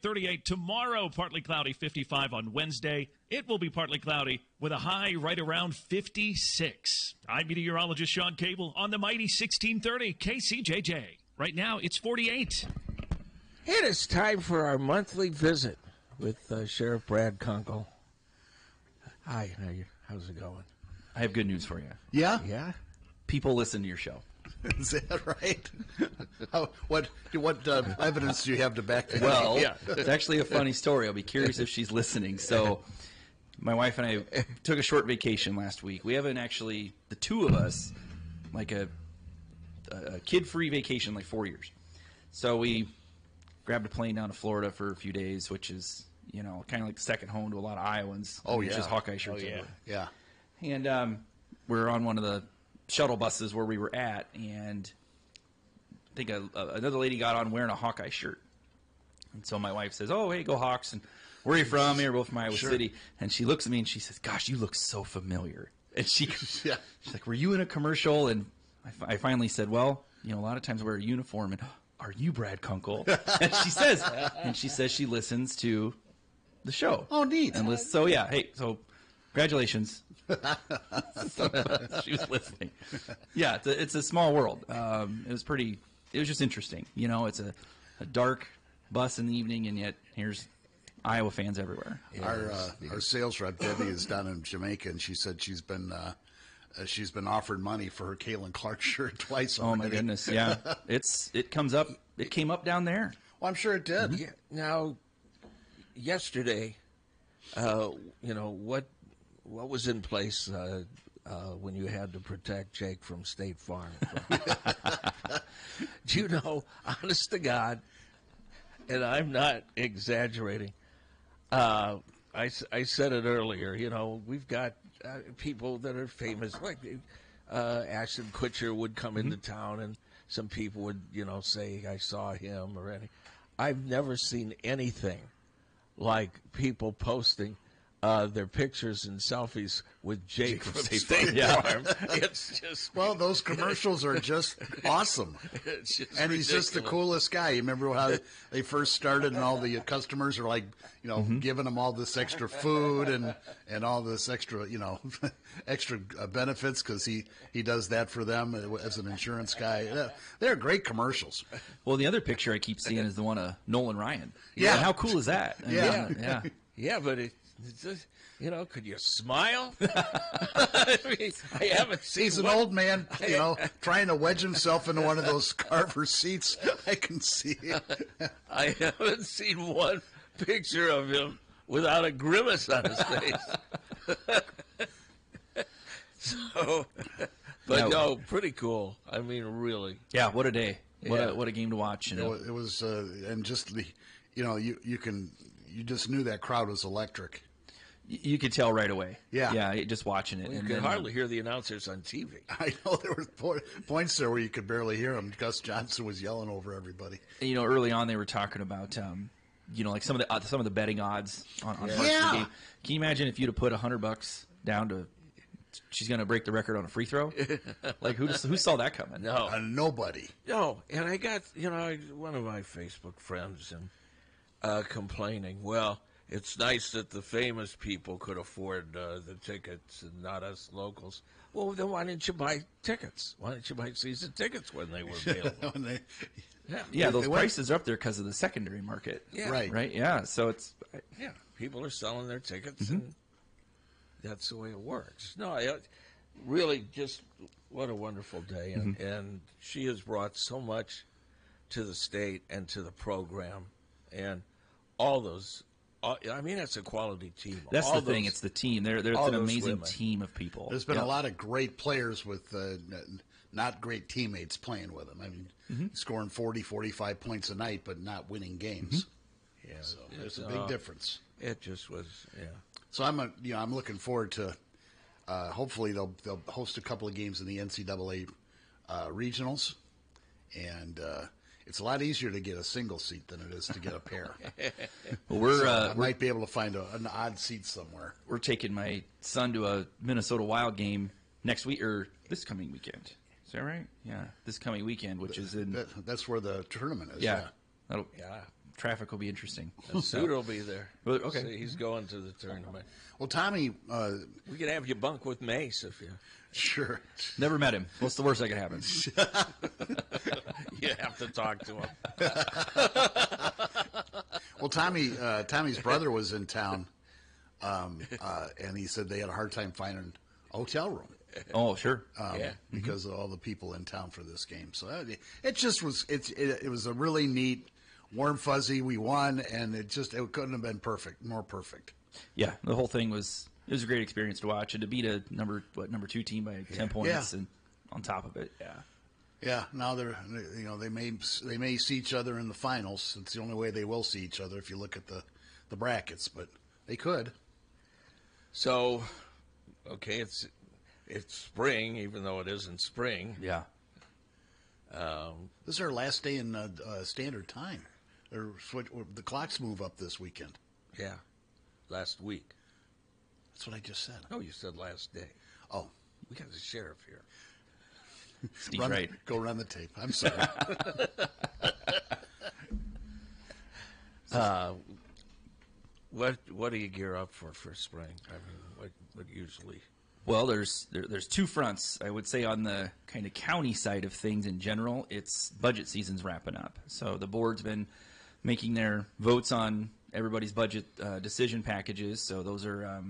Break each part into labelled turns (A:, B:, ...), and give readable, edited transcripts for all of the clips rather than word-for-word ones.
A: 38 tomorrow, partly cloudy, 55 on Wednesday. It will be partly cloudy with a high right around 56. I'm meteorologist Sean Cable on the mighty 1630 KCJJ. Right now, it's 48.
B: It is time for our monthly visit with Sheriff Brad Kunkel. Hi, how's it going?
C: I have good news for you.
D: Yeah?
B: Yeah?
C: People listen to your show.
D: Is that right? What evidence do you have to back that up?
C: Well, it's actually a funny story. I'll be curious if she's listening. So my wife and I took a short vacation last week. We haven't actually, the two of us, like a kid-free vacation, like 4 years. So we grabbed a plane down to Florida for a few days, which is, kind of like second home to a lot of Iowans.
D: Oh, yeah.
C: Just Hawkeye shirts everywhere.
D: Yeah.
C: And we're on one of the shuttle buses where we were at, and I think another lady got on wearing a Hawkeye shirt. And so my wife says, "Oh, hey, go Hawks." And where are you from? We're both from Iowa City. And she looks at me and she says, "Gosh, you look so familiar." And she's like, "Were you in a commercial?" And I finally said, "Well, a lot of times I wear a uniform." And, "Are you Brad Kunkel?" And she says she listens to the show.
D: Oh, neat.
C: And so congratulations. She was listening. Yeah, it's a small world. It was just interesting. It's a dark bus in the evening, and yet here's Iowa fans everywhere.
D: Our sales rep Debbie is down in Jamaica, and she said she's been offered money for her Caitlin Clark shirt twice already.
C: Oh my goodness, yeah. It came up down there.
D: Well, I'm sure it did.
B: Yeah. Now, yesterday, what was in place when you had to protect Jake from State Farm? Do you know, honest to God, and I'm not exaggerating, I said it earlier, we've got people that are famous, like Ashton Kutcher would come into town and some people would, say, I saw him or anything. I've never seen anything like people posting their pictures and selfies with Jake from State Farm. It's just
D: those commercials are just awesome.
B: It's just
D: and he's just the
B: ridiculous.
D: coolest guy. You remember how they first started, and all the customers are like, giving him all this extra food and all this extra, extra benefits because he does that for them as an insurance guy. They're great commercials.
C: Well, the other picture I keep seeing is the one of Nolan Ryan.
D: Yeah.
C: How cool is that?
B: Yeah, but it's just, could you smile? I haven't seen
D: He's an old man, trying to wedge himself into one of those Carver seats. I can see it.
B: I haven't seen one picture of him without a grimace on his face. No, pretty cool. I mean, really.
C: Yeah, what a day. What a game to watch.
D: It was, and just the, you just knew that crowd was electric.
C: You could tell right away.
D: Yeah.
C: Just watching it.
B: You could hardly hear the announcers on TV.
D: I know there were points there where you could barely hear them. Gus Johnson was yelling over everybody.
C: Early on they were talking about, like some of the betting odds on parts of the game. Can you imagine if you'd have put $100 down to she's going to break the record on a free throw? Like who saw that coming?
B: No,
D: nobody.
B: No, and I got one of my Facebook friends and complaining. Well, it's nice that the famous people could afford the tickets and not us locals. Well, then why didn't you buy tickets? Why didn't you buy season tickets when they were available?
C: Those prices are up there because of the secondary market.
B: Yeah.
C: Right. Yeah. So it's
B: people are selling their tickets, and that's the way it works. No, really, just what a wonderful day, and she has brought so much to the state and to the program, and all those. I mean, it's a quality team.
C: That's the thing. It's the team. It's an amazing team of people.
D: There's been a lot of great players with not great teammates playing with them. I mean, scoring 40, 45 points a night, but not winning games. Yeah, so there's a big difference.
B: It just was,
D: So I'm looking forward to. Hopefully, they'll host a couple of games in the NCAA regionals, and. It's a lot easier to get a single seat than it is to get a pair.
C: Well,
D: I might be able to find an odd seat somewhere.
C: We're taking my son to a Minnesota Wild game next week or this coming weekend. Is that right? Yeah, this coming weekend, which is in.
D: That's where the tournament is.
C: Yeah. traffic will be interesting.
B: Suit will be there.
C: Well, okay.
B: So he's going to the tournament.
D: Well, Tommy,
B: We could have you bunk with Mace if you.
D: sure.
C: Never met him. What's the worst that could happen?
B: You have to talk to him.
D: Well, Tommy's brother was in town, and he said they had a hard time finding a hotel room.
C: Oh, sure.
D: Because of all the people in town for this game. So it just was. It was a really neat, warm fuzzy. We won, and it couldn't have been more perfect.
C: Yeah, the whole thing was a great experience to watch, and to beat a number 2 team by 10 points, and on top of it,
D: Yeah. Now they may see each other in the finals. It's the only way they will see each other if you look at the brackets, but they could.
B: So, okay, it's spring, even though it isn't spring.
C: Yeah.
D: This is our last day in standard time. The clocks move up this weekend.
B: Yeah, last week.
D: That's what I just said.
B: Oh, you said last day.
D: Oh,
B: We got the sheriff here.
C: Steve's right.
D: Go run the tape. I'm sorry.
B: What do you gear up for spring? I mean, what usually?
C: Well, there's 2 fronts. I would say on the kind of county side of things in general, it's budget season's wrapping up. So the board's been making their votes on everybody's budget decision packages. So those are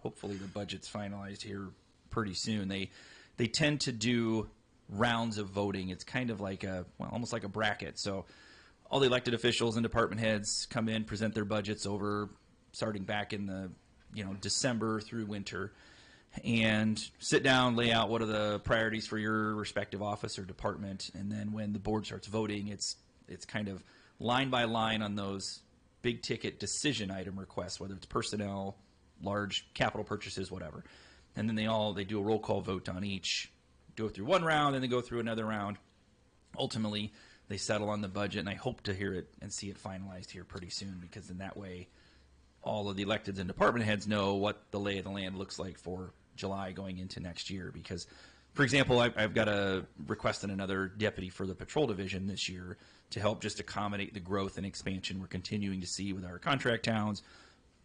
C: hopefully the budget's finalized here pretty soon. They tend to do rounds of voting. It's kind of like almost like a bracket. So all the elected officials and department heads come in, present their budgets over starting back in the December through winter, and sit down, lay out what are the priorities for your respective office or department, and then when the board starts voting, it's kind of line by line on those big ticket decision item requests, whether it's personnel, large capital purchases, whatever. And then they do a roll call vote on each, go through one round, and then go through another round. Ultimately, they settle on the budget, and I hope to hear it and see it finalized here pretty soon, because in that way, all of the electeds and department heads know what the lay of the land looks like for July going into next year. Because, for example, I've got a request in another deputy for the patrol division this year to help just accommodate the growth and expansion we're continuing to see with our contract towns,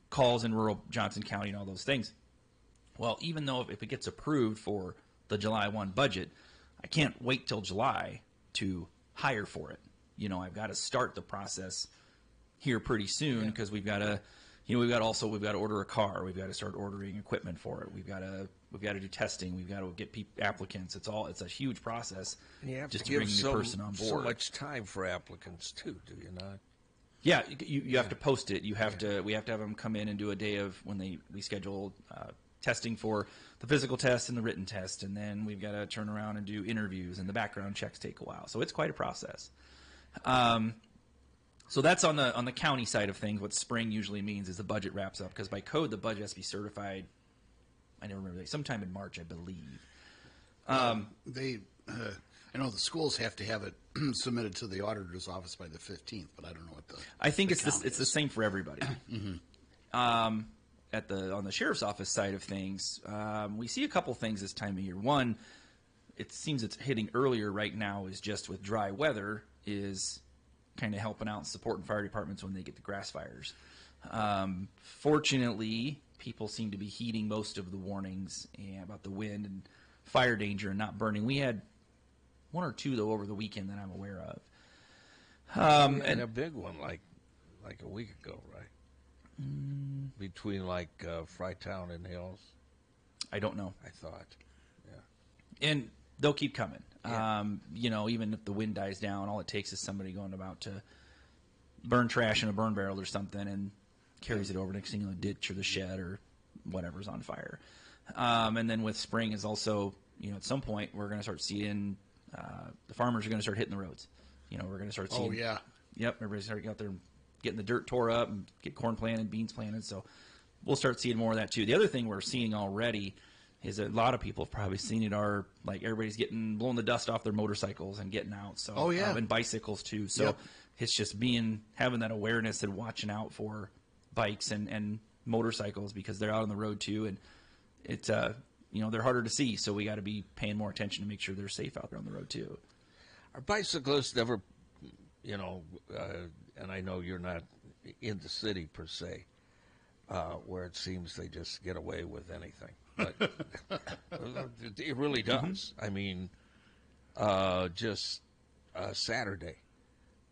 C: calls in rural Johnson County, and all those things. Well, even though if it gets approved for the July 1 budget, I can't wait till July to hire for it. I've got to start the process here pretty soon, because we've got to order a car. We've got to start ordering equipment for it. We've got to do testing. We've got to get applicants. It's a huge process.
B: And you have
C: just
B: to
C: bring
B: give
C: a new person on board.
B: so much time for applicants too, do you not?
C: Yeah, you have to post it. We have to have them come in and do a day of when we schedule testing for the physical test and the written test, and then we've got to turn around and do interviews, and the background checks take a while. So it's quite a process. So that's on the county side of things. What spring usually means is the budget wraps up, because by code the budget has to be certified. I never remember, sometime in March, I believe.
D: I know the schools have to have it submitted to the auditor's office by the 15th, but I don't know what the.
C: I think it's the same for everybody. On the sheriff's office side of things, we see a couple things this time of year. One, it seems it's hitting earlier right now, is just with dry weather, is kind of helping out and supporting fire departments when they get the grass fires. Fortunately, people seem to be heeding most of the warnings about the wind and fire danger and not burning. We had 1 or 2 though over the weekend that I'm aware of.
B: And a big one like a week ago, right? Between Frytown and Hills.
C: I don't know.
B: I thought, yeah.
C: And they'll keep coming.
B: Yeah.
C: Even if the wind dies down, all it takes is somebody going about to burn trash in a burn barrel or something and carries it over next thing, the ditch or the shed or whatever's on fire. And then with spring is also, at some point we're going to start seeing the farmers are going to start hitting the roads. We're going to start seeing. Oh yeah. Yep. Everybody's starting out there getting the dirt tore up and get corn planted, beans planted. So we'll start seeing more of that too. The other thing we're seeing already is a lot of people have probably seen it, are like everybody's blowing the dust off their motorcycles and getting out. So and bicycles too. So it's just having that awareness and watching out for bikes and motorcycles, because they're out on the road too, and it's they're harder to see. So we got to be paying more attention to make sure they're safe out there on the road too.
B: Are bicyclists ever and I know you're not in the city per se, where it seems they just get away with anything. But it really does. I mean, just Saturday,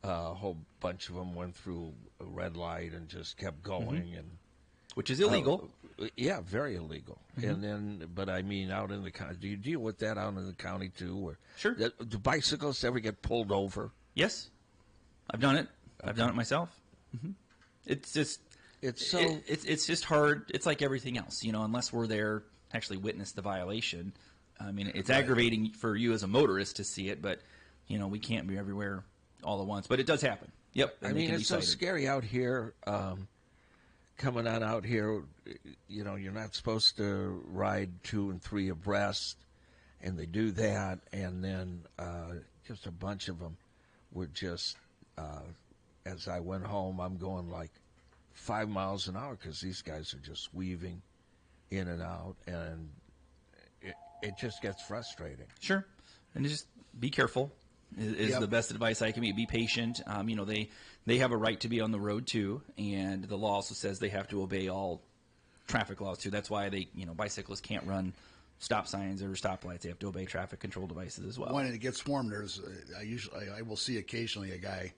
B: a whole bunch of them went through a red light and just kept going, and
C: which is illegal.
B: Yeah, very illegal. And then, but I mean, out in the county, do you deal with that out in the county too? Or
C: Sure.
B: Do bicyclists ever get pulled over?
C: Yes, I've done it. I've done it myself. It's just it's just hard. It's like everything else, unless we're there to actually witness the violation. I mean, it's aggravating for you as a motorist to see it, but we can't be everywhere all at once. But it does happen. Yep.
B: I mean, it's so scary out here. Coming on out here, you're not supposed to ride 2 and 3 abreast, and they do that, and then just a bunch of them were just. As I went home, I'm going like 5 miles an hour because these guys are just weaving in and out, and it just gets frustrating.
C: Sure, and just be careful is the best advice I can be. Be patient. They have a right to be on the road too, and the law also says they have to obey all traffic laws too. That's why bicyclists can't run stop signs or stoplights. They have to obey traffic control devices as well.
D: When it gets warm, I will see occasionally a guy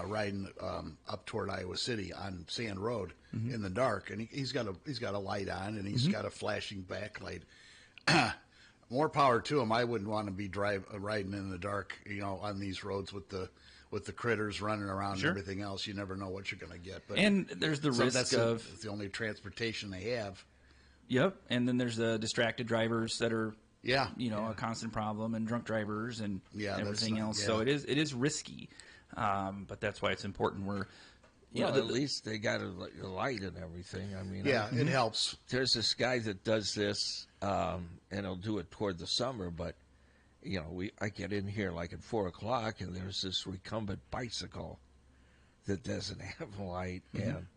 D: riding up toward Iowa City on Sand Road in the dark, and he's got a light on, and he's got a flashing backlight. More power to him. I wouldn't want to be riding in the dark, on these roads with the critters running around and everything else. You never know what you're going to get. But
C: and there's the risk
D: that's
C: of
D: it's the only transportation they have.
C: Yep, and then there's the distracted drivers that are a constant problem, and drunk drivers and everything else. So it is risky. But that's why it's important.
B: At least they got a light and everything. I mean,
D: it helps.
B: There's this guy that does this, and he'll do it toward the summer. But I get in here like at 4:00, and there's this recumbent bicycle that doesn't have a light, and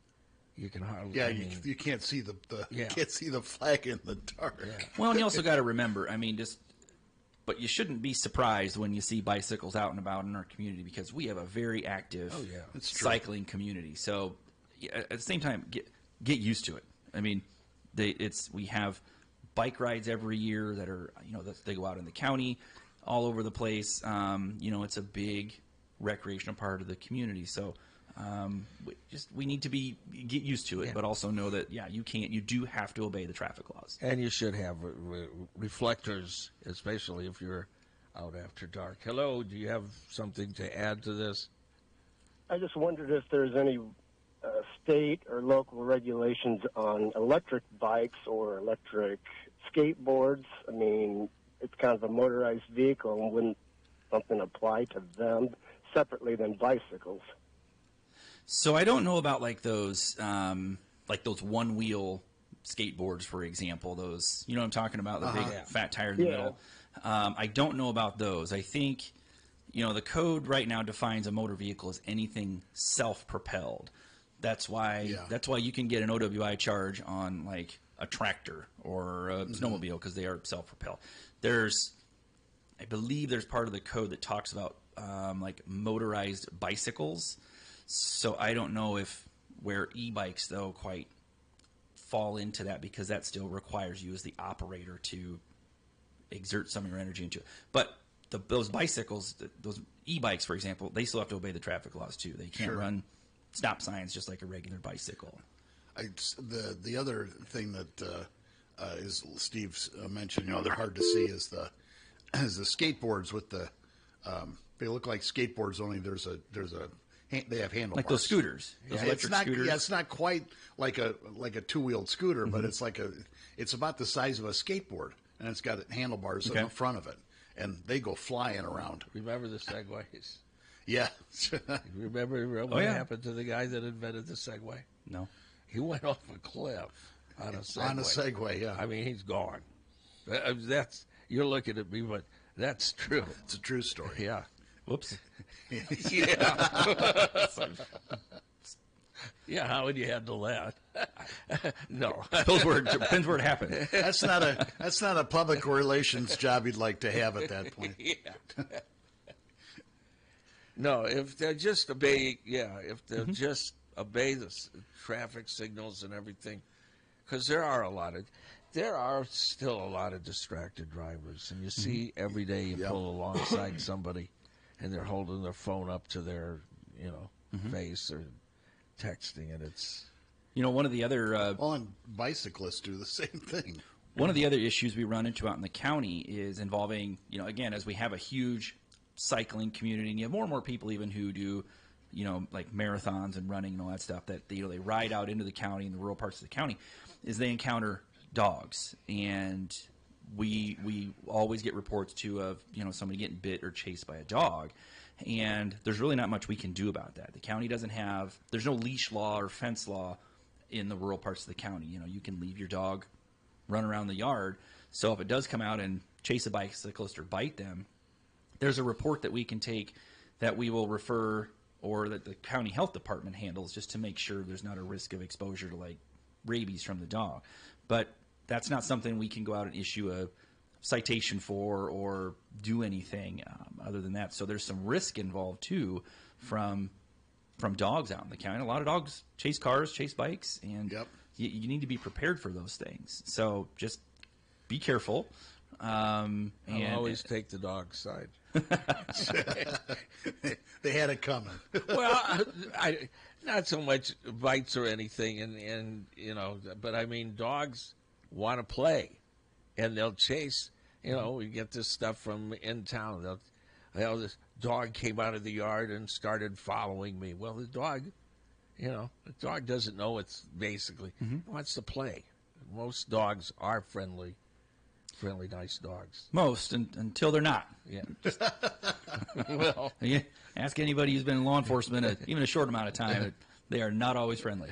B: you can hardly.
D: Yeah, you can't see the you can't see the flag in the dark.
B: Yeah.
C: Well, and you also got to remember. I mean, but you shouldn't be surprised when you see bicycles out and about in our community because we have a very active cycling community. So at the same time, get used to it. I mean, we have bike rides every year that are they go out in the county, all over the place. It's a big recreational part of the community. So we need to get used to it, but also know that you do have to obey the traffic laws.
B: And you should have reflectors, especially if you're out after dark. Hello, do you have something to add to this?
E: I just wondered if there's any state or local regulations on electric bikes or electric skateboards. I mean, it's kind of a motorized vehicle, and wouldn't something apply to them separately than bicycles?
C: So I don't know about like those one-wheel skateboards, for example. Those, what I'm talking about, the big fat tire in the middle. I don't know about those. I think, the code right now defines a motor vehicle as anything self-propelled. That's why you can get an OWI charge on like a tractor or a snowmobile because they are self-propelled. I believe there's part of the code that talks about like motorized bicycles. So I don't know where e-bikes, though, quite fall into that because that still requires you as the operator to exert some of your energy into it. But those bicycles, those e-bikes, for example, they still have to obey the traffic laws, too. They can't run stop signs just like a regular bicycle.
D: The other thing that is Steve's mentioned, they're hard to see, is the skateboards with the they look like skateboards, only they have handlebars.
C: Like those scooters, those electric scooters.
D: Yeah, it's not quite like a two-wheeled scooter, but it's about the size of a skateboard, and it's got handlebars in the front of it, and they go flying around.
B: Remember the Segways?
D: Yeah.
B: Remember what happened to the guy that invented the Segway?
C: No.
B: He went off a cliff on a Segway.
D: On a Segway, yeah.
B: I mean, he's gone. You're looking at me, but that's true.
D: It's a true story.
B: Yeah.
C: Whoops.
B: Yeah, how would you handle that? No.
C: Depends where it happened.
D: That's not a public relations job you'd like to have at that point.
B: Yeah. No, if they're just obey, if they'll just obey the traffic signals and everything, because there are still a lot of distracted drivers, and you see every day you pull alongside somebody, and they're holding their phone up to their, face or texting, and it's.
C: One of the other
D: and bicyclists do the same thing.
C: one of the other issues we run into out in the county is involving, again, as we have a huge cycling community, and you have more and more people even who do, like marathons and running and all that stuff, that they ride out into the county and the rural parts of the county, is they encounter dogs, and we always get reports too of somebody getting bit or chased by a dog, and there's really not much we can do about that. The county doesn't have, there's no leash law or fence law in the rural parts of the county. You can leave your dog run around the yard, so if it does come out and chase a bicyclist or bite them, there's a report that we can take that we will refer, or that the county health department handles, just to make sure there's not a risk of exposure to like rabies from the dog. But that's not something we can go out and issue a citation for or do anything other than that. So there's some risk involved too from dogs out in the county. A lot of dogs chase cars, chase bikes, and you need to be prepared for those things. So just be careful.
B: I'll always take the dog's side.
D: They had it coming.
B: Well, I not so much bites or anything, and but I mean, dogs want to play, and they'll chase. We get this stuff from in town. This dog came out of the yard and started following me. Well, the dog doesn't know it's basically wants to play. Most dogs are friendly, nice dogs.
C: Most, until they're not.
B: Yeah.
C: Well, ask anybody who's been in law enforcement, even a short amount of time, they are not always friendly.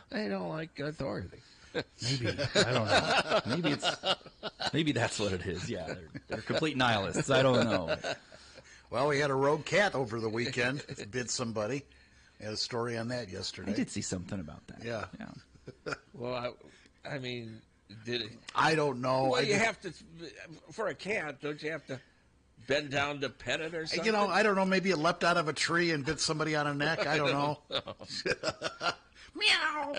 B: They don't like authority.
C: Maybe, I don't know. Maybe that's what it is. Yeah, they're complete nihilists. I don't know.
D: Well, we had a rogue cat over the weekend. Bit somebody. Had a story on that yesterday.
C: I did see something about that.
D: Yeah.
B: Well, I mean, did it?
D: I don't know.
B: Well, you have to, for a cat, don't you have to bend down to pet it or something?
D: I don't know. Maybe it leapt out of a tree and bit somebody on the neck. I don't know. Meow.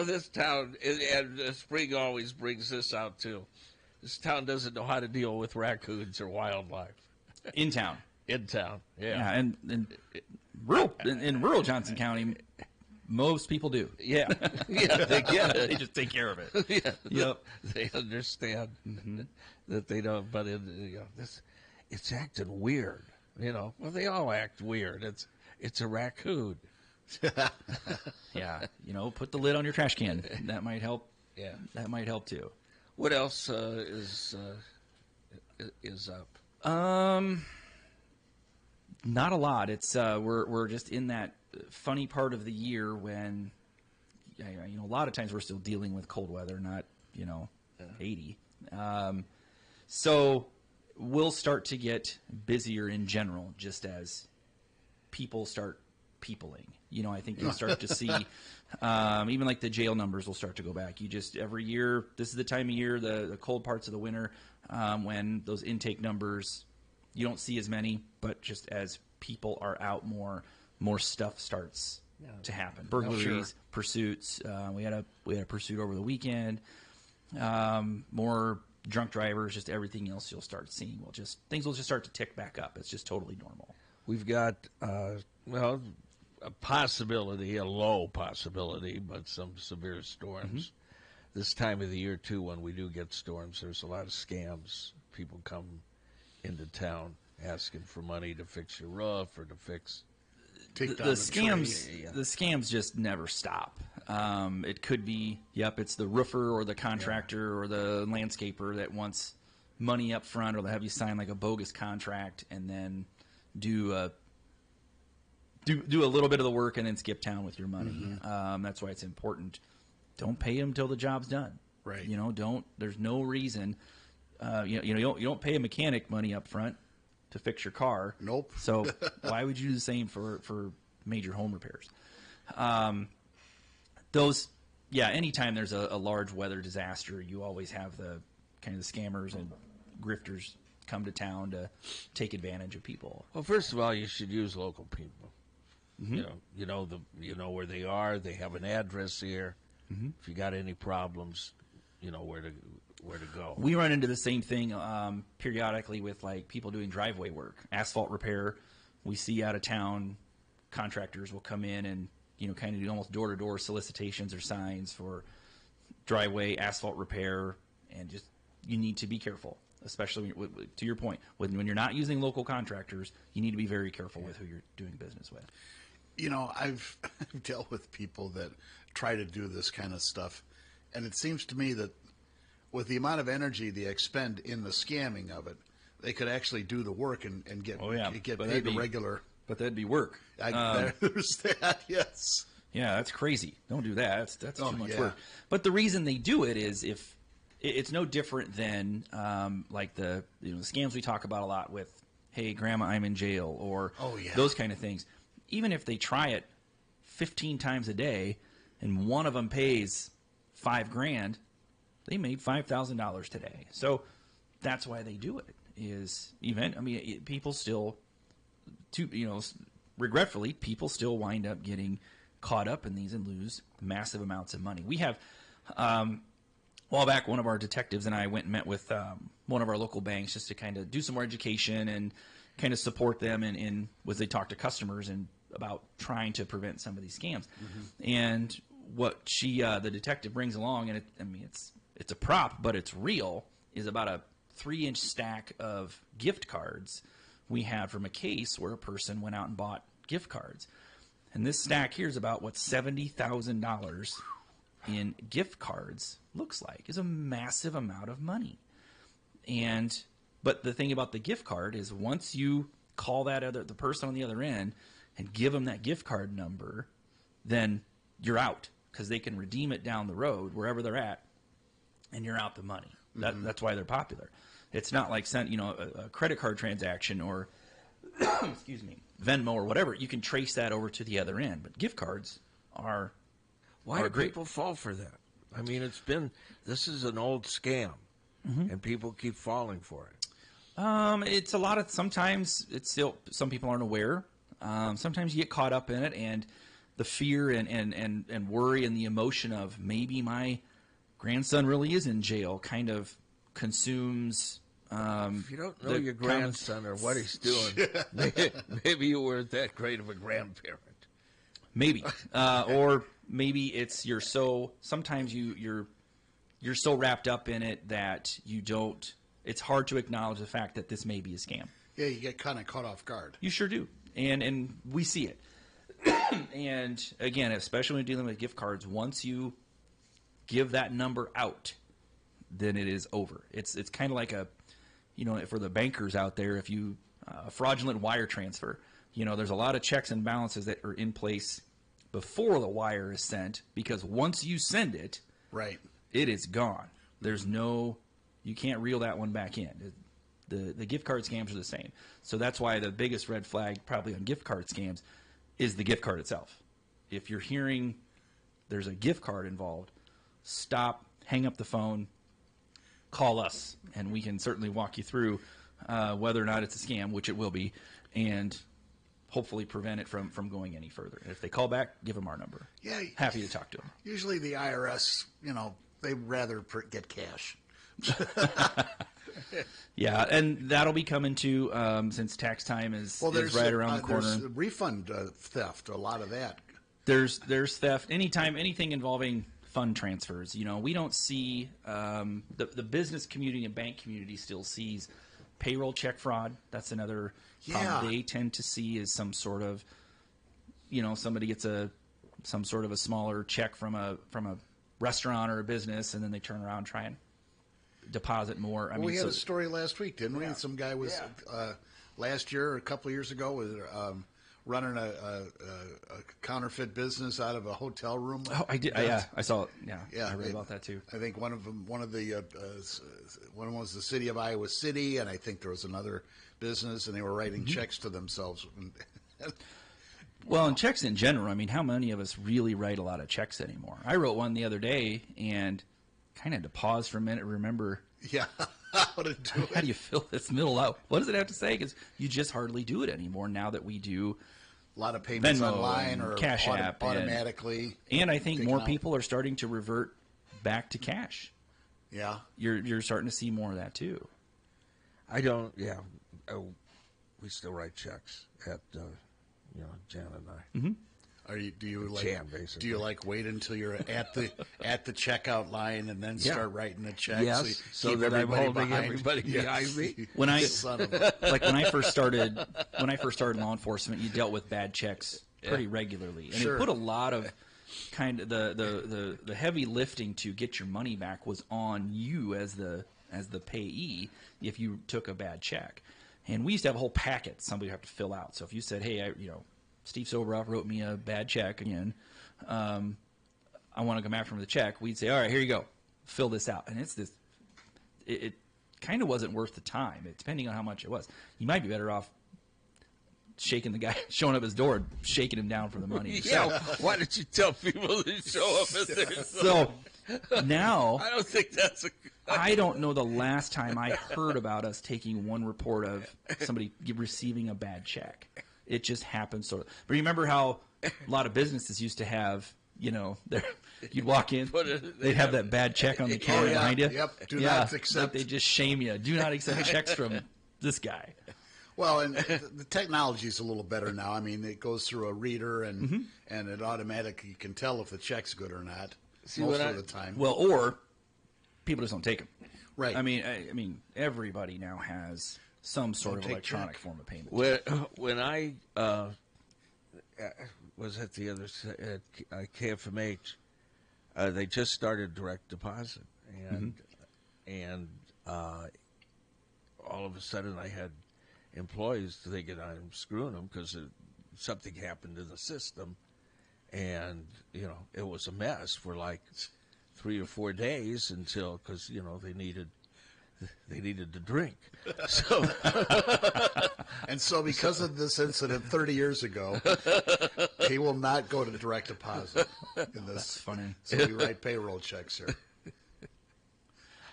B: This town, and Spring always brings this out too. This town doesn't know how to deal with raccoons or wildlife.
C: In town.
B: In town,
C: yeah. And in rural Johnson County, most people do.
B: Yeah, they get it.
C: They just take care of it.
B: Yeah,
C: yep.
B: They understand that they don't. But it's acting weird. Well, they all act weird. It's a raccoon.
C: Yeah, put the lid on your trash can. That might help.
B: Yeah,
C: that might help too.
B: What else is up?
C: Not a lot. It's we're just in that funny part of the year when a lot of times we're still dealing with cold weather, not 80. So we'll start to get busier in general, just as people start peopling. I think you'll start to see even like the jail numbers will start to go back. Every year, this is the time of year, the cold parts of the winter, when those intake numbers, you don't see as many, but just as people are out more stuff starts to happen. Burglaries, pursuits. We had a pursuit over the weekend. More drunk drivers, just everything else you'll start seeing. Things will just start to tick back up. It's just totally normal.
B: We've got a possibility, a low possibility, but some severe storms. This time of the year, too, when we do get storms, there's a lot of scams. People come into town asking for money to fix your roof or to fix...
C: The scams, the scams just never stop. It could be, it's the roofer or the contractor or the landscaper that wants money up front, or they'll have you sign like a bogus contract and then do a little bit of the work and then skip town with your money. That's why it's important. Don't pay them till the job's done.
D: Right.
C: There's no reason. You don't pay a mechanic money up front to fix your car.
D: Nope.
C: So why would you do the same for major home repairs? Anytime there's a large weather disaster, you always have the kind of the scammers and grifters come to town to take advantage of people.
B: Well, first of all, you should use local people. You know where they are. They have an address here. If you got any problems, you know where to go.
C: We run into the same thing periodically with like people doing driveway work, asphalt repair. We see out of town contractors will come in and kind of do almost door to door solicitations or signs for driveway asphalt repair, and just you need to be careful, especially to your point when you're not using local contractors. You need to be very careful with who you're doing business with.
D: I've dealt with people that try to do this kind of stuff, and it seems to me that with the amount of energy they expend in the scamming of it, they could actually do the work and get paid a regular.
C: But that'd be work.
D: There's that, yes.
C: Yeah, that's crazy. Don't do that. That's too much
D: yeah.
C: work. But the reason they do it is if it's no different than like the scams we talk about a lot with, hey, Grandma, I'm in jail, or those kind of things. Even if they try it 15 times a day and one of them pays $5,000, they made $5,000 today. So that's why they do it. People still, regretfully, people still wind up getting caught up in these and lose massive amounts of money. We have, a while back, one of our detectives and I went and met with one of our local banks just to kind of do some more education and kind of support them in as they talk to customers and about trying to prevent some of these scams. And what the detective brings along, and it's a prop, but it's real, is about a 3-inch stack of gift cards we had from a case where a person went out and bought gift cards. And this stack here is about what $70,000 in gift cards looks like. Is a massive amount of money. But the thing about the gift card is once you call the person on the other end and give them that gift card number, then you're out because they can redeem it down the road wherever they're at, and you're out the money. That's why they're popular. It's not like a credit card transaction or excuse me, Venmo or whatever. You can trace that over to the other end, but gift cards are
B: Why do people fall for that? I mean, this is an old scam, and people keep falling for it.
C: It's a lot of, sometimes it's still, some people aren't aware. Sometimes you get caught up in it, and the fear and worry and the emotion of maybe my grandson really is in jail kind of consumes.
B: If you don't know your grandson or what he's doing, maybe you weren't that great of a grandparent.
C: Maybe, or maybe it's sometimes you're so wrapped up in it that you don't. It's hard to acknowledge the fact that this may be a scam.
D: Yeah, you get kind of caught off guard.
C: You sure do, and we see it. And again, especially when dealing with gift cards, once you give that number out, then it is over. It's kind of like for the bankers out there, if you fraudulent wire transfer, there's a lot of checks and balances that are in place before the wire is sent, because once you send it,
D: right,
C: it is gone. You can't reel that one back in. The gift card scams are the same. So that's why the biggest red flag probably on gift card scams is the gift card itself. If you're hearing there's a gift card involved, stop, hang up the phone, call us, and we can certainly walk you through whether or not it's a scam, which it will be, and hopefully prevent it from going any further. And if they call back, give them our number.
D: Yeah,
C: happy to talk to them.
D: Usually the IRS, they'd rather get cash.
C: Yeah, and that'll be coming too since tax time is right around the corner.
D: There's refund theft, a lot of that.
C: There's theft anything involving fund transfers. We don't see the business community and bank community still sees payroll check fraud. That's another problem they tend to see is some sort of somebody gets some sort of a smaller check from a restaurant or a business, and then they turn around and try and deposit more.
D: We had a story last week, didn't we? Some guy was last year or a couple of years ago was running a counterfeit business out of a hotel room.
C: Oh, I did. I saw it. Yeah, I read about that too.
D: I think one of them was the city of Iowa City, and I think there was another business, and they were writing checks to themselves.
C: Well, and checks in general. How many of us really write a lot of checks anymore? I wrote one the other day and kind of had to pause for a minute and remember
D: how to do it.
C: How do you fill this middle out? What does it have to say? Because you just hardly do it anymore now that we do
D: A lot of payments
C: Venmo
D: online
C: and
D: or
C: Cash App
D: automatically.
C: And I think
D: taken
C: more
D: out.
C: people are starting to revert back to cash.
D: Yeah.
C: You're starting to see more of that too.
B: I don't. Yeah, we still write checks at Jan and I.
C: Mm-hmm.
D: Do you like
B: Jan, basically.
D: do you like wait until you're at the checkout line and then start writing the check?
B: Yes, so
D: keep
B: that I'm
D: everybody
B: holding
D: behind.
B: everybody behind me.
C: When I
D: Son of a-
C: like when I first started law enforcement, you dealt with bad checks pretty regularly, and
D: Sure.
C: it put a lot of kind of the heavy lifting to get your money back was on you as the payee if you took a bad check. And we used to have a whole packet somebody would have to fill out. So if you said, hey, Steve Sobroff wrote me a bad check again, I want to come after him with a check, we'd say, all right, here you go, fill this out. And it kind of wasn't worth the time, depending on how much it was. You might be better off shaking the guy, showing up his door, and shaking him down for the money.
B: Yeah, why did you tell people to show up at their
C: So now,
B: I don't think that's a.
C: I don't know the last time I heard about us taking one report of somebody receiving a bad check. It just happened sort of. But remember how a lot of businesses used to have, you'd walk in, they'd have that bad check on the counter behind you.
D: Yep. Do not accept.
C: They just shame you. Do not accept checks from this guy.
D: Well, and the technology is a little better now. I mean, it goes through a reader, and it automatically can tell if the check's good or not most of the time.
C: Well, or people just don't take them.
D: Right.
C: I mean, everybody now has some sort of
D: take
C: electronic
D: check.
C: form of payment.
B: When I was at the other at KFMH, they just started direct deposit, and all of a sudden I had employees thinking I'm screwing them because something happened in the system, and it was a mess for like 3 or 4 days until because they needed to drink. So
D: And so because of this incident 30 years ago, he will not go to direct deposit in this.
C: That's funny.
D: So we write payroll checks here.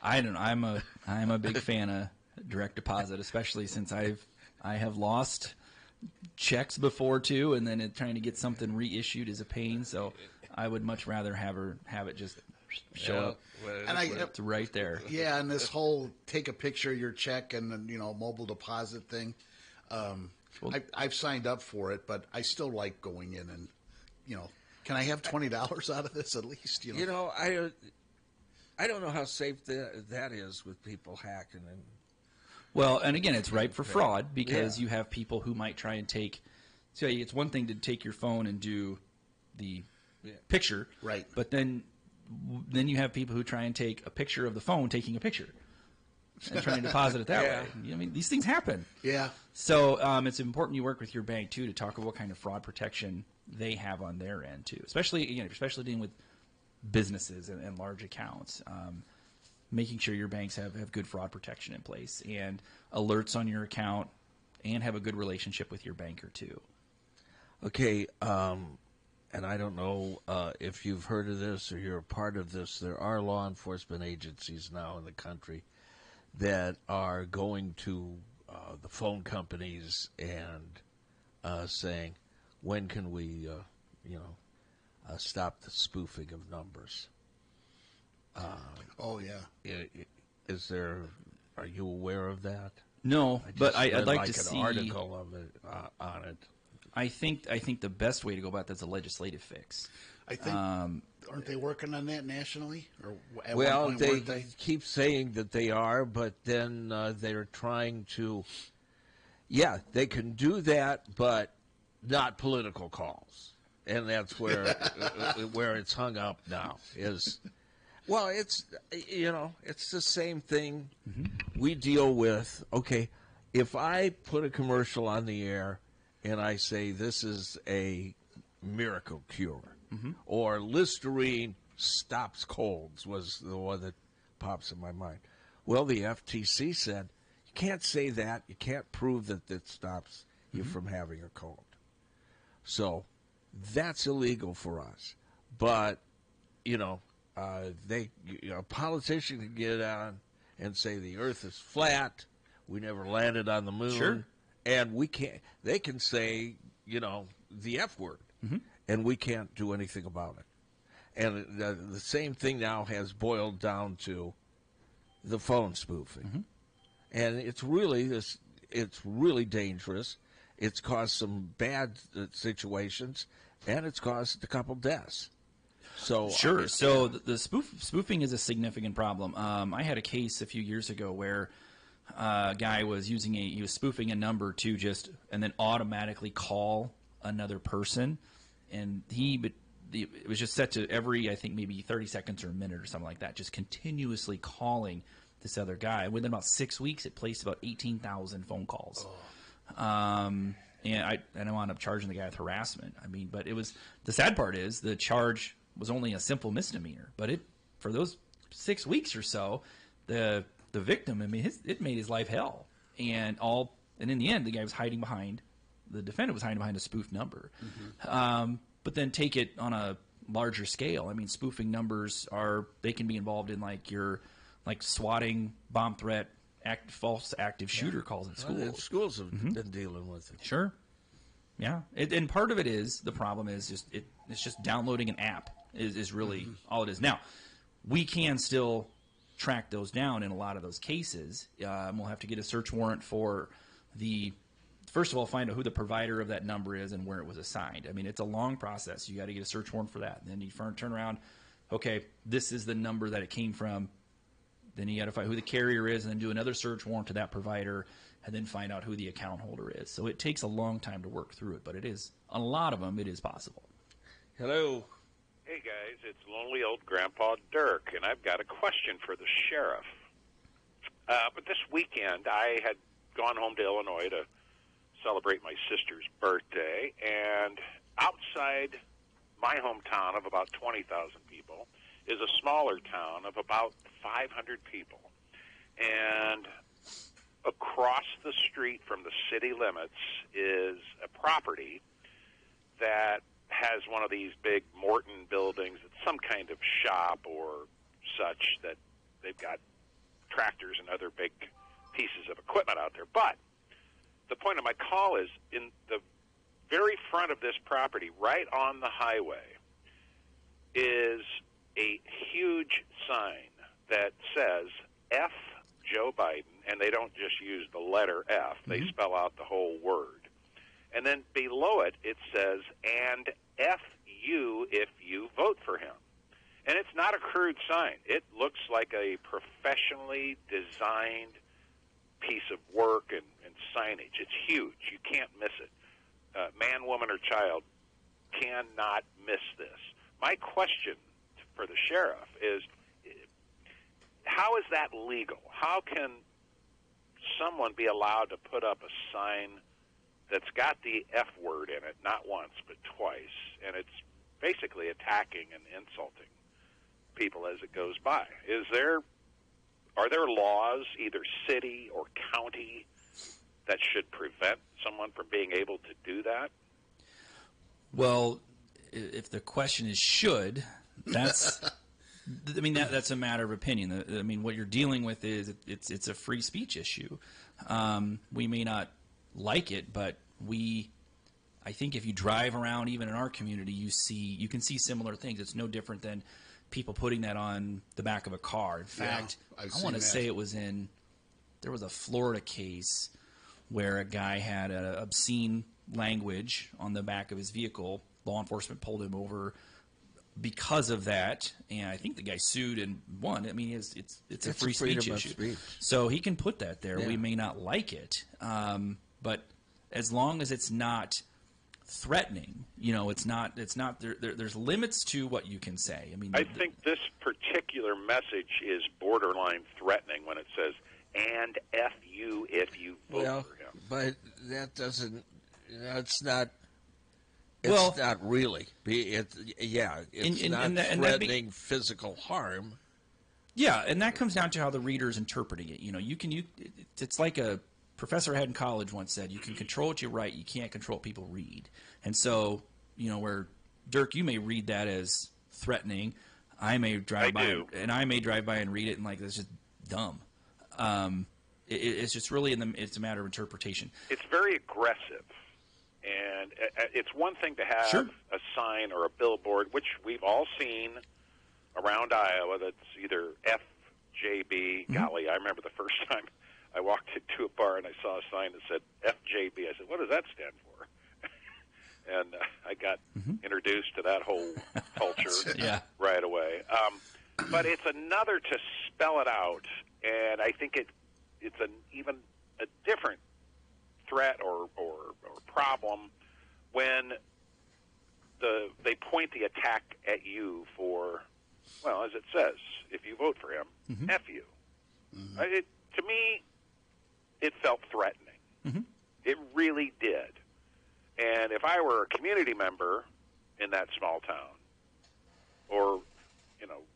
C: I don't know. I'm a big fan of direct deposit, especially since I have lost checks before too, and then trying to get something reissued is a pain. So I would much rather have it just show up.
D: And
C: It's right there.
D: Yeah, and this whole take a picture of your check and then, mobile deposit thing. I've signed up for it, but I still like going in and, can I have $20 out of this at least?
B: I don't know how safe that is with people hacking and.
C: Well, and again, it's ripe for fraud because you have people who might try and take. So it's one thing to take your phone and do the picture,
D: Right.
C: But then you have people who try and take a picture of the phone taking a picture and trying to deposit it that way. I mean, these things happen.
D: Yeah.
C: So it's important you work with your bank too to talk about what kind of fraud protection they have on their end too, especially dealing with businesses and large accounts. Making sure your banks have good fraud protection in place and alerts on your account and have a good relationship with your banker too.
B: Okay, and I don't know if you've heard of this or you're a part of this. There are law enforcement agencies now in the country that are going to the phone companies and saying, when can we, stop the spoofing of numbers?
D: Oh, yeah.
B: Are you aware of that?
C: No, but I'd
B: read
C: like to
B: an
C: see
B: article of it on it.
C: I think the best way to go about that's a legislative fix.
D: I think, aren't they working on that nationally? Or at
B: Well,
D: one point, weren't
B: they keep saying that they are, but then they're trying to. Yeah, they can do that, but not political calls, and that's where where it's hung up now. Well, it's it's the same thing we deal with. Okay, if I put a commercial on the air and I say this is a miracle cure, or Listerine stops colds was the one that pops in my mind. Well, the FTC said you can't say that. You can't prove that it stops you from having a cold. So that's illegal for us. But a politician can get on and say the Earth is flat. We never landed on the moon.
C: Sure.
B: And we can't. They can say, the F word, and we can't do anything about it. And the same thing now has boiled down to the phone spoofing, and it's really dangerous. It's caused some bad situations, and it's caused a couple deaths. So
C: sure. So the spoofing is a significant problem. I had a case a few years ago where a guy was he was spoofing a number to and then automatically call another person, and it was just set to every, I think, maybe 30 seconds or a minute or something like that, just continuously calling this other guy. Within about 6 weeks, it placed about 18,000 phone calls. And I wound up charging the guy with harassment. I mean, but the sad part is the charge was only a simple misdemeanor, but for those 6 weeks or so, the victim, I mean, it made his life hell. And in the end, the defendant was hiding behind a spoofed number. But then take it on a larger scale. I mean, spoofing numbers they can be involved in like swatting, bomb threat, false active shooter calls in schools.
B: Well, schools have been dealing with it.
C: Sure. Yeah. And part of the problem is it's just downloading an app is really all it is. Now, we can still track those down in a lot of those cases. We'll have to get a search warrant for first of all, find out who the provider of that number is and where it was assigned. I mean, it's a long process. You got to get a search warrant for that. And then you turn around, okay, this is the number that it came from. Then you got to find who the carrier is and then do another search warrant to that provider and then find out who the account holder is. So it takes a long time to work through it, but on a lot of them, it is possible.
B: Hello.
F: Hey, guys, it's lonely old Grandpa Dirk, and I've got a question for the sheriff. But this weekend, I had gone home to Illinois to celebrate my sister's birthday, and outside my hometown of about 20,000 people is a smaller town of about 500 people. And across the street from the city limits is a property that has one of these big Morton buildings. It's some kind of shop or such that they've got tractors and other big pieces of equipment out there. But the point of my call is in the very front of this property, right on the highway, is a huge sign that says F Joe Biden, and they don't just use the letter F, they spell out the whole word. And then below it, it says, and F you if you vote for him. And it's not a crude sign. It looks like a professionally designed piece of work and signage. It's huge. You can't miss it. Man, woman, or child cannot miss this. My question for the sheriff is, how is that legal? How can someone be allowed to put up a sign that's got the F word in it, not once but twice, and it's basically attacking and insulting people as it goes by? Are there laws, either city or county, that should prevent someone from being able to do that?
C: Well, if the question is should, that's I mean that's a matter of opinion. I mean what you're dealing with is it's a free speech issue. We may not like it, but I think if you drive around even in our community, you can see similar things. It's no different than people putting that on the back of a car. In fact, I want to say there was a Florida case where a guy had an obscene language on the back of his vehicle. Law enforcement pulled him over because of that, and I think the guy sued and won. I mean, it's a free speech issue. So he can put that there. Yeah. We may not like it, but as long as it's not threatening, it's not there's limits to what you can say. I mean,
F: I think this particular message is borderline threatening when it says, and F you if you vote for him.
B: But that doesn't, it's not. It's not really. It's not threatening physical harm.
C: Yeah, and that comes down to how the reader's interpreting it. It's like a professor I had in college once said, you can control what you write, you can't control what people read. And so, where, Dirk, you may read that as threatening, I may drive by and read it and like, that's just dumb. It's just really it's a matter of interpretation.
F: It's very aggressive, and it's one thing to have
C: Sure.
F: a sign or a billboard, which we've all seen around Iowa, that's either FJB. Golly, I remember the first time I walked into a bar and I saw a sign that said FJB. I said, what does that stand for? And I got introduced to that whole culture
C: Yeah.
F: right away. But it's another to spell it out, and I think it's even a different threat or problem when they point the attack at you for, well, as it says, if you vote for him, F you. To me, it felt threatening. It really did. And if I were a community member in that small town, or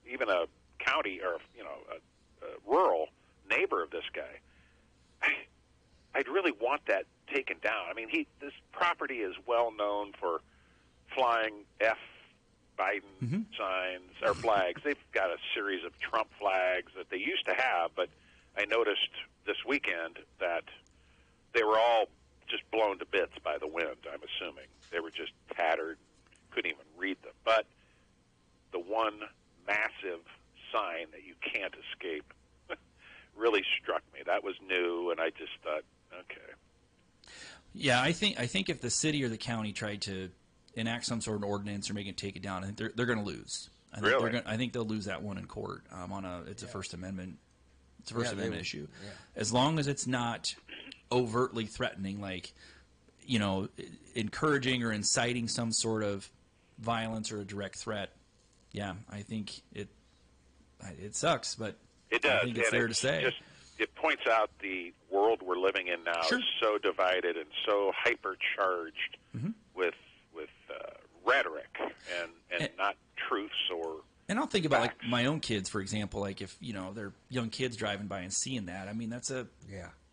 F: even a county or a rural neighbor of this guy, I'd really want that taken down. I mean, this property is well known for flying F Biden signs or flags. They've got a series of Trump flags that they used to have, but I noticed this weekend that they were all just blown to bits by the wind, I'm assuming. They were just tattered, couldn't even read them. But the one massive sign that you can't escape really struck me. That was new, and I just thought, okay.
C: Yeah, I think if the city or the county tried to enact some sort of ordinance or make it take it down, I think they're going to lose. I think they'll lose that one in court. It's a First Amendment. It's a First Amendment issue. Yeah. As long as it's not overtly threatening, like encouraging or inciting some sort of violence or a direct threat. Yeah, I think it sucks, but
F: it does.
C: I think it's there to say.
F: It points out the world we're living in now is so divided and so hypercharged with rhetoric and not truths or.
C: And I'll think about like my own kids, for example. Like if they're young kids driving by and seeing that, I mean that's a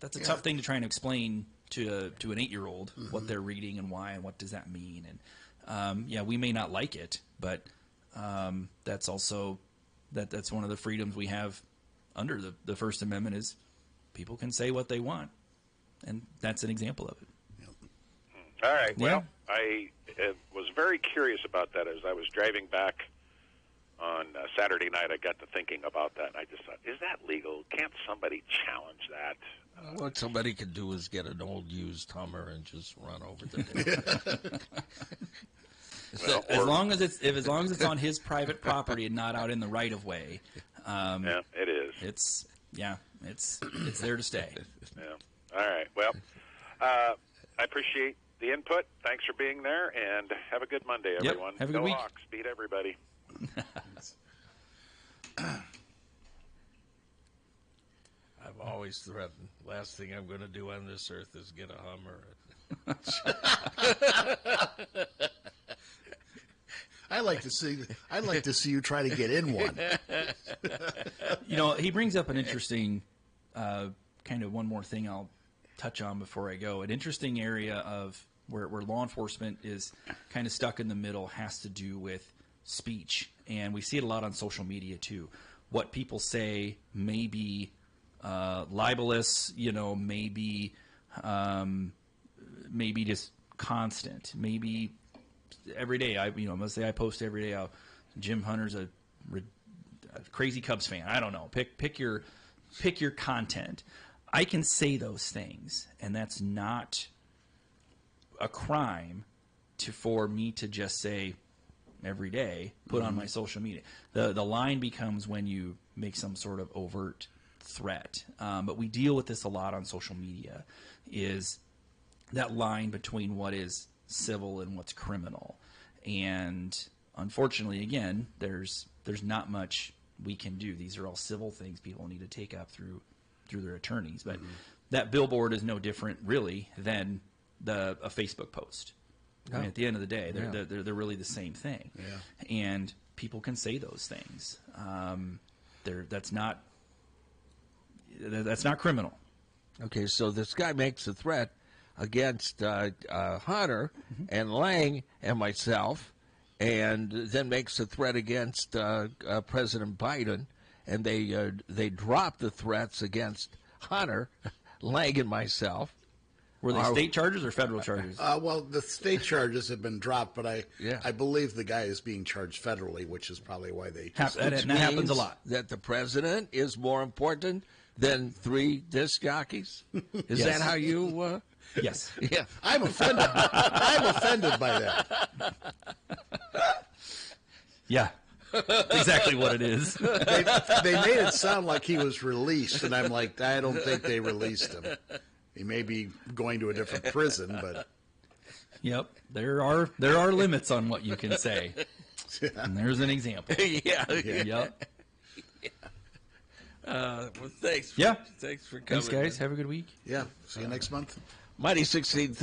C: tough thing to try and explain to an 8-year-old what they're reading and why and what does that mean. And we may not like it, but that's also that's one of the freedoms we have under the First Amendment is people can say what they want, and that's an example of it.
F: All right. Well, I was very curious about that as I was driving back on Saturday night. I got to thinking about that, and I just thought, is that legal? Can't somebody challenge that?
B: What somebody could do is get an old used Hummer and just run over the
C: Well, as long as it's on his private property and not out in the right of way.
F: Yeah, it is.
C: It's there to stay.
F: Yeah. All right. Well, I appreciate the input. Thanks for being there, and have a good Monday, everyone.
C: Yep. Have a good week.
F: Go Hawks. Beat everybody.
B: I've always threatened. Last thing I'm going to do on this earth is get a Hummer.
D: I'd like to see you try to get in one.
C: He brings up an interesting kind of one more thing I'll touch on before I go. An interesting area of where law enforcement is kind of stuck in the middle has to do with speech, and we see it a lot on social media too. What people say may be libelous, maybe just constant, maybe every day. Let's say I post every day. Jim Hunter's a crazy Cubs fan. I don't know. Pick your content. I can say those things, and that's not a crime for me to just say every day, put on my social media. The line becomes when you make some sort of overt threat. But we deal with this a lot on social media, is that line between what is civil and what's criminal. And unfortunately, again, there's not much we can do. These are all civil things people need to take up through their attorneys. But that billboard is no different, really, than a Facebook post. I mean, at the end of the day, they're really the same thing. Yeah. And people can say those things. That's not criminal.
B: Okay, so this guy makes a threat against Hunter and Lang and myself, and then makes a threat against President Biden, and they dropped the threats against Hunter, Lang, and myself.
C: Were they state charges or federal charges?
D: Well, the state charges have been dropped, but
B: Yeah.
D: I believe the guy is being charged federally, which is probably why they.
C: That happens
B: Means
C: a lot.
B: That the president is more important than 3 disc jockeys. Is
C: Yes.
B: that how you?
C: Yes.
B: Yeah.
D: I'm offended. I'm offended by that.
C: Yeah. That's exactly what it is.
D: They made it sound like he was released, and I'm like, I don't think they released him. He may be going to a different prison, but
C: Yep. There are limits on what you can say. And there's an example.
B: yeah.
C: Yep.
B: Well, thanks.
C: Yeah.
B: Thanks for coming.
C: Thanks, guys. Have a good week.
D: yeah. See you next month.
B: Mighty 1630.